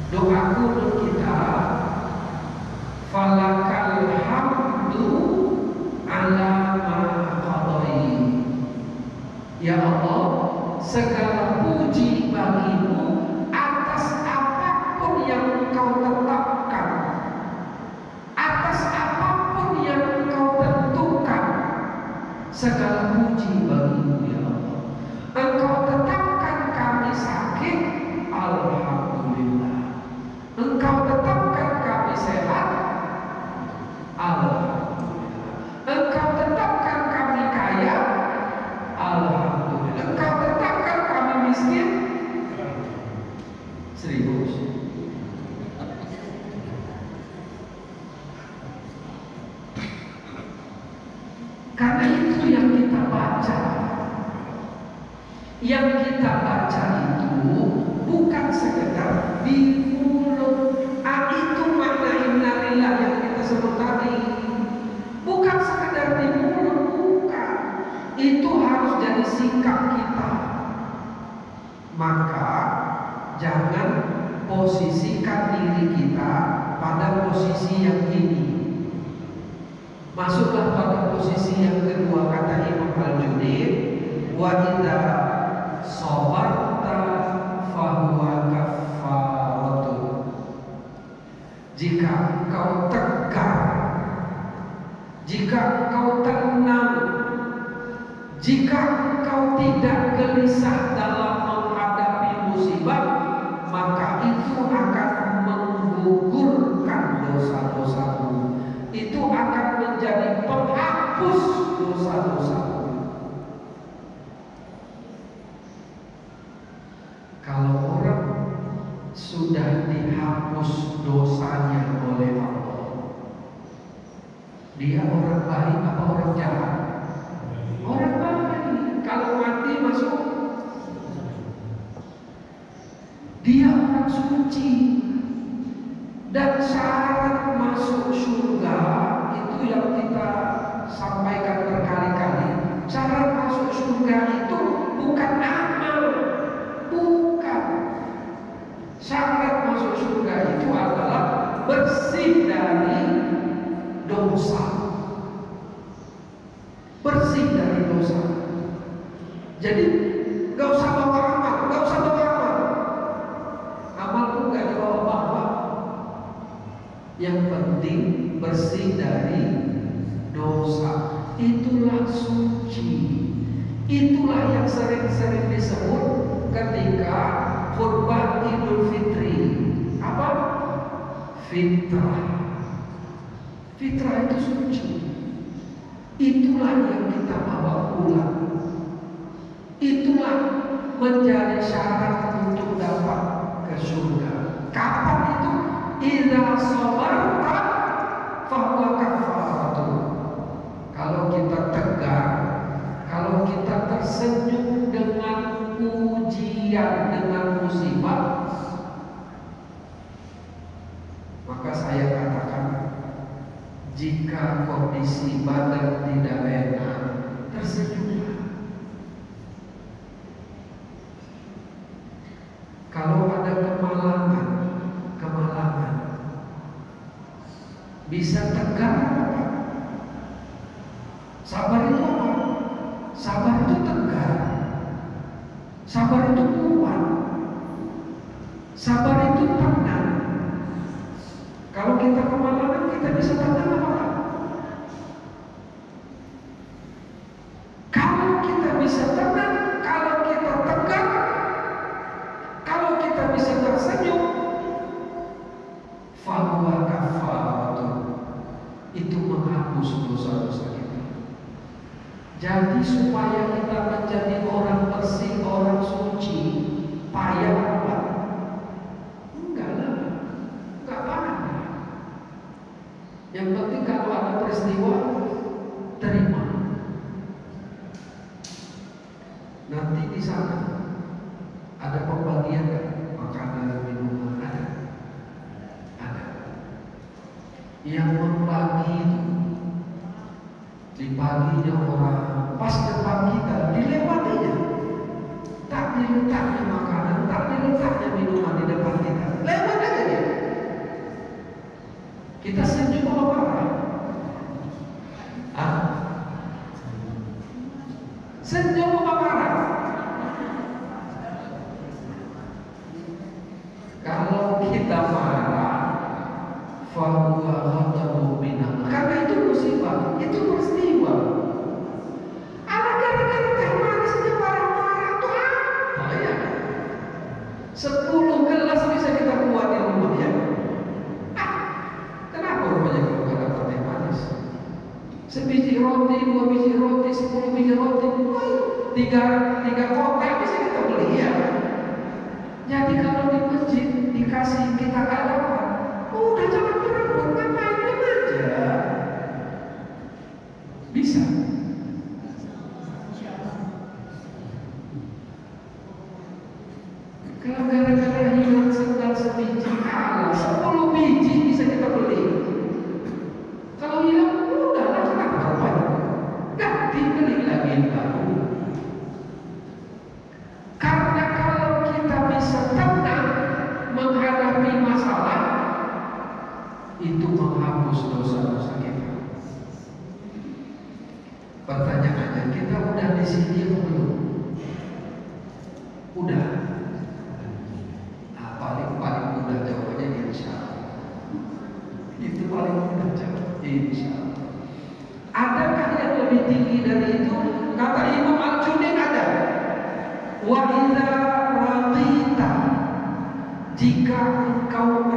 Doaku untuk kita, falakal hamdu ala ma qadai. Ya Allah, segala puji bagimu atas apapun yang Engkau tetapkan, atas apapun yang Engkau tentukan. Segala puji bagimu ya Allah. Engkau tetapkan kami sakit, alhamdulillah. Engkau tetapkan kami sehat, alhamdulillah. Engkau tetapkan kami kaya, alhamdulillah. Engkau tetapkan kami miskin, 1000. Karena itu yang kita baca. Yang kita baca itu bukan sekedar di mulut. Itu makna innalillah yang kita sebut tadi. Bukan sekedar di mulut, bukan. Itu harus jadi sikap kita. Maka jangan posisikan diri kita pada posisi yang ini. Masuklah pada posisi yang kedua, kata Imam Al-Junaid, wa idza sabarta fahuwa kaffaratu. Jika engkau tegar, jika engkau tenang, jika engkau tidak gelisah dalam menghadapi musibah, maka itu akan menggugurkan dosa-dosamu. Itu akan menjadi penghapus dosa-dosamu. Kalau orang sudah dihapus dosanya oleh Allah, dia orang baik apa orang jahat? Orang baik. Kalau mati masuk, dia orang suci. Dan syarat masuk surga itu yang kita sampaikan berkali-kali. Syarat masuk surga itu bukan amal, bukan. Syarat masuk surga itu adalah bersih dari dosa, bersih dari dosa. Jadi gak usah bawa amal, gak usah bawa amal. Amal pun gak dibawa-bawa. Yang penting bersih dari dosa. Itulah suci. Itulah yang sering-sering disebut ketika kurban Idul Fitri. Apa? Fitrah. Fitrah itu suci. Itulah yang kita bawa pulang. Itulah menjadi syarat untuk dapat ke surga. Kapan itu? Idza sabarta fahuwa kaffaratu. Kalau kita tegar, kalau kita tersenyum dengan ujian, dengan musibah, maka saya katakan, jika kondisi badan tidak enak, tersenyumlah. Kalau ada kemalangan, bisa tegar apa? Sabar itu apa? Sabar itu tegar. Sabar itu kuat. Sabar itu tenang. Kalau kita kemalangan, kita bisa tenang apa? Kalau kita bisa tenang, kalau kita tegar, kalau kita bisa tersenyum, fahuwa kaffaratu. Itu menghapus dosa-dosa kita. Jadi supaya kita menjadi orang bersih, orang suci, payah apa? Enggak lah, enggak payah. Yang penting kalau ada peristiwa, terima. Nanti di sana ada pembagian makanan, minuman, ada. Yang membagi itu di paginya orang, pas depan kita dilewatinya, tak diletaknya makanan, tak diletaknya minuman di depan kita, lewat aja. Kita senyum apa marah? Ah? Senyum apa marah? Kalau kita marah, fahuwa ghadabun minallah. Karena itu musibah, itu peristiwa. Ada gara-gara teh manis saja marah-marah tuh apa ya? 10 gelas bisa kita buat di rumah ya. Kenapa rupanya kalau ada teh manis? Sebiji roti, 2 biji roti, 10 biji roti, 3 kotak bisa kita beli ya. Jadi kalau di masjid dikasih kita hadapan, udah jangan berebut, ngapain diam aja. Bisa. Kalau gara-gara hilang sendal sebiji, kalah 10 biji bisa kita beli. Kalau hilang, udahlah kenapa rupanya? Ganti beli lagi yang baru. Karena kalau kita bisa tenang menghadapi masalah, itu menghapus dosa-dosa kita. Pertanyaannya, kita udah di sini atau belum? Udah. Nah, paling mudah jawabannya insya Allah. Itu paling mudah jawab, insya Allah. Adakah yang lebih tinggi dari itu? Kata Imam Al-Junaid ada. Wa idza radita, jika engkau